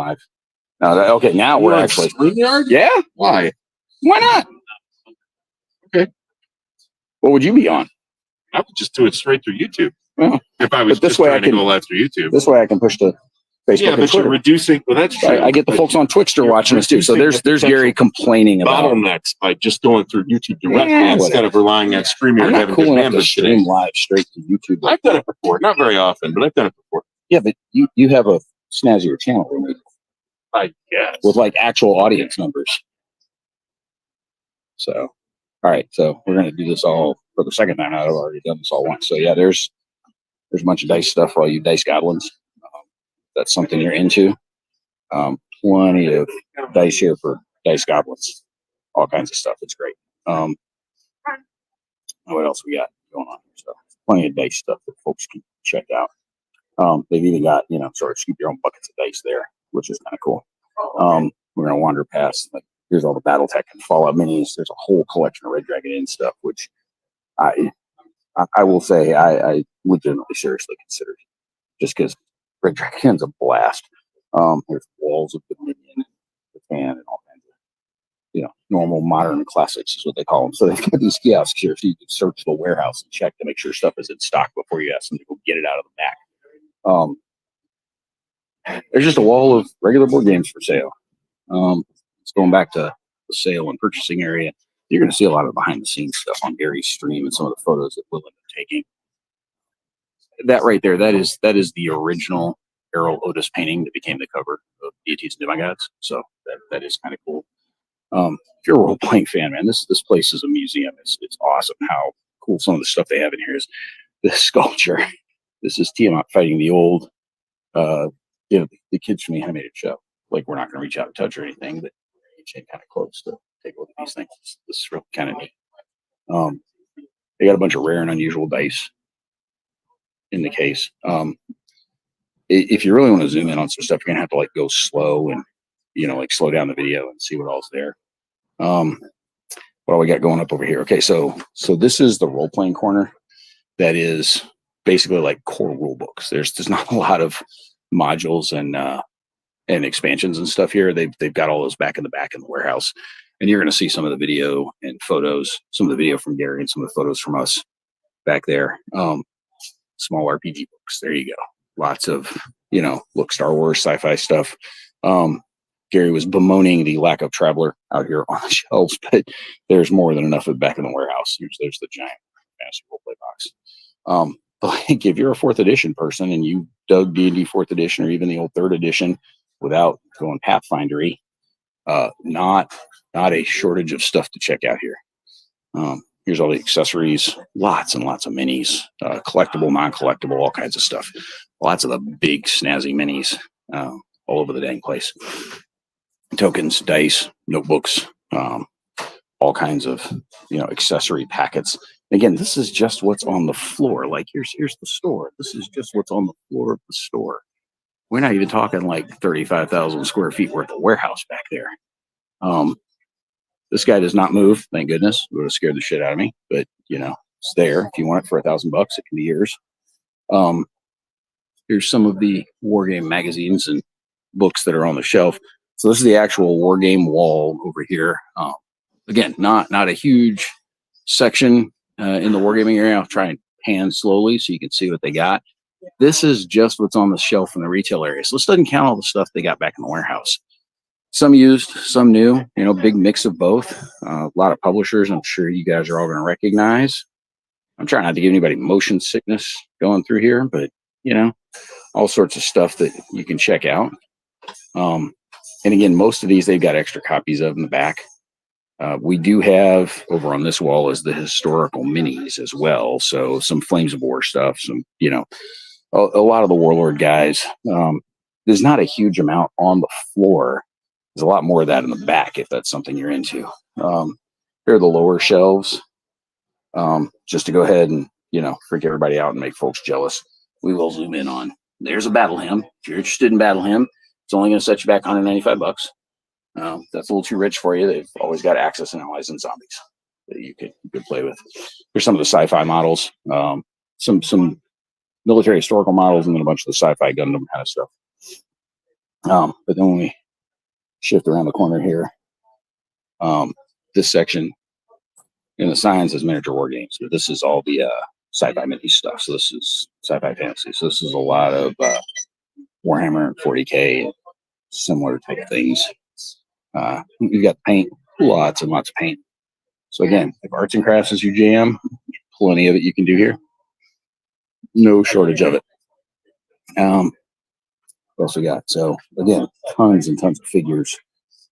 live. Okay, now we're actually StreamYard? Yeah. Why? Why not? Okay. What would you be on? I would just do it straight through YouTube. Well, if I was just trying to go live through YouTube. This way I can push to Facebook. Yeah, but you're reducing. Well, that's true. I get the folks on Twitch watching us too. So there's Gary complaining about bottlenecks by just going through YouTube directly instead of relying on StreamYard. I'm not cool enough to stream live straight to YouTube. I've done it before, not very often, but I've done it before. Yeah, but you have a snazzier channel than me. I guess. With like actual audience numbers. So, all right. So we're going to do this all for the second time. I've already done this all once. So yeah, there's a bunch of dice stuff for all you dice goblins. That's something you're into. Plenty of dice here for dice goblins. All kinds of stuff. It's great. What else we got going on here? So plenty of dice stuff that folks can check out. They've even got, sort of scoop your own buckets of dice there, which is kind of cool. We're going to wander past, like, here's all the Battletech and Fallout minis. There's a whole collection of Red Dragon Inn stuff, which I will say I legitimately seriously considered, just because Red Dragon Inn's a blast. There's walls of Dominion and Japan and all kinds of, normal modern classics is what they call them. So they've got these kiosks here, so you can search the warehouse and check to make sure stuff is in stock before you ask them to go get it out of the back. There's just a wall of regular board games for sale. It's going back to the sale and purchasing area. You're going to see a lot of behind the scenes stuff on Gary's stream and some of the photos that Will end up taking. That right there, that is the original Errol Otis painting that became the cover of Deities and Demigods. So that is kind of cool. If you're a role playing fan, man, this place is a museum. It's awesome how cool some of the stuff they have in here is. This sculpture. This is Tiamat fighting the old, the kids from the animated show. Like, we're not going to reach out and touch or anything, but reach in kind of close to take a look at these things. This is really kind of neat. They got a bunch of rare and unusual dice in the case. If you really want to zoom in on some stuff, you're gonna have to like go slow and slow down the video and see what all's there. What do we got going up over here? Okay, so this is the role playing corner. That is basically like core rule books. There's not a lot of modules and expansions and stuff here. They've got all those back in the warehouse, and you're going to see some of the video and photos, some of the video from Gary and some of the photos from us back there. Small RPG books. There you go. Lots of look, Star Wars, sci-fi stuff. Gary was bemoaning the lack of Traveler out here on the shelves, but there's more than enough of it back in the warehouse. There's the giant fantasy roleplay box. But like, if you're a 4th edition person and you dug D&D 4th edition or even the old 3rd edition without going Pathfindery, not a shortage of stuff to check out here. Here's all the accessories, lots and lots of minis, collectible, non-collectible, all kinds of stuff. Lots of the big snazzy minis all over the dang place. Tokens, dice, notebooks, all kinds of accessory packets. Again, this is just what's on the floor. Like, here's the store. This is just what's on the floor of the store. We're not even talking like 35,000 square feet worth of warehouse back there. This guy does not move, thank goodness. It would have scared the shit out of me, but it's there. If you want it for $1,000, it can be yours. Here's some of the war game magazines and books that are on the shelf. So this is the actual war game wall over here. Again, not a huge section in the wargaming area. I'll try and pan slowly so you can see what they got. This is just what's on the shelf in the retail area. So this doesn't count all the stuff they got back in the warehouse. Some used, some new, big mix of both. A lot of publishers I'm sure you guys are all going to recognize. I'm trying not to give anybody motion sickness going through here, but, all sorts of stuff that you can check out. And again, most of these they've got extra copies of in the back. We do have over on this wall is the historical minis as well. So some Flames of War stuff, some, a lot of the Warlord guys. There's not a huge amount on the floor. There's a lot more of that in the back if that's something you're into. Here are the lower shelves. Just to go ahead and, freak everybody out and make folks jealous. We will zoom in on. There's a Battle Hymn. If you're interested in Battle Hymn, it's only going to set you back $195. That's a little too rich for you. They've always got Axis and Allies and Zombies that you could play with. Here's some of the sci-fi models, some military historical models, and then a bunch of the sci-fi Gundam kind of stuff. But then when we shift around the corner here, this section in the signs is miniature war games. But this is all the sci-fi mini stuff. So this is sci-fi fantasy. So this is a lot of Warhammer 40K, similar type of things. You've got paint, lots and lots of paint. So again, if arts and crafts is your jam, plenty of it you can do here. No shortage of it. What else we got? So again, tons and tons of figures.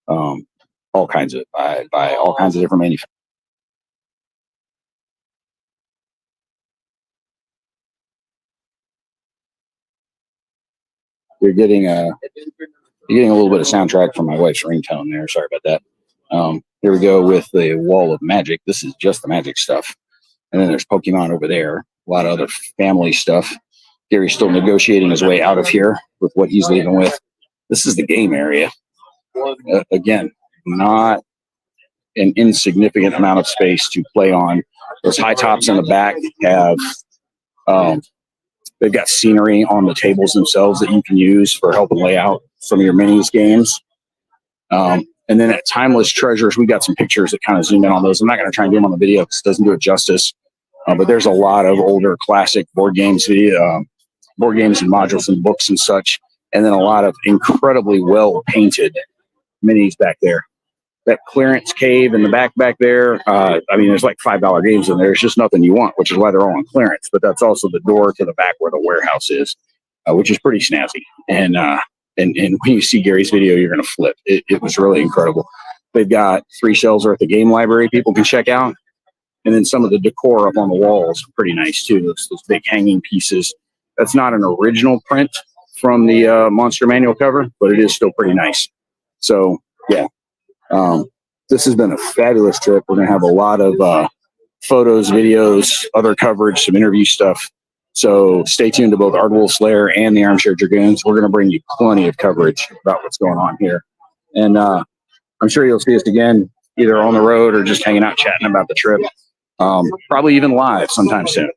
All kinds of by all kinds of different manufacturers. You're getting a little bit of soundtrack from my wife's ringtone there. Sorry about that. Here we go with the wall of magic. This is just the magic stuff. And then there's Pokemon over there. A lot of other family stuff. Gary's still negotiating his way out of here with what he's leaving with. This is the game area. Again, not an insignificant amount of space to play on. Those high tops in the back have they've got scenery on the tables themselves that you can use for helping lay out some of your minis games. And then at Timeless Treasures, we got some pictures that kind of zoom in on those. I'm not going to try and do them on the video because it doesn't do it justice. But there's a lot of older classic board games and modules and books and such. And then a lot of incredibly well painted minis back there. That clearance cave in the back there, I mean, there's like $5 games in there. It's just nothing you want, which is why they're all on clearance. But that's also the door to the back where the warehouse is, which is pretty snazzy. And when you see Gary's video, you're going to flip. It was really incredible. They've got 3 shelves worth of game library people can check out. And then some of the decor up on the walls are pretty nice, too. Those big hanging pieces. That's not an original print from the Monster Manual cover, but it is still pretty nice. So, yeah. This has been a fabulous trip. We're going to have a lot of photos, videos, other coverage, some interview stuff. So stay tuned to both Ardwulf's Lair and the Armchair Dragoons. We're going to bring you plenty of coverage about what's going on here. And I'm sure you'll see us again, either on the road or just hanging out, chatting about the trip. Probably even live sometime soon.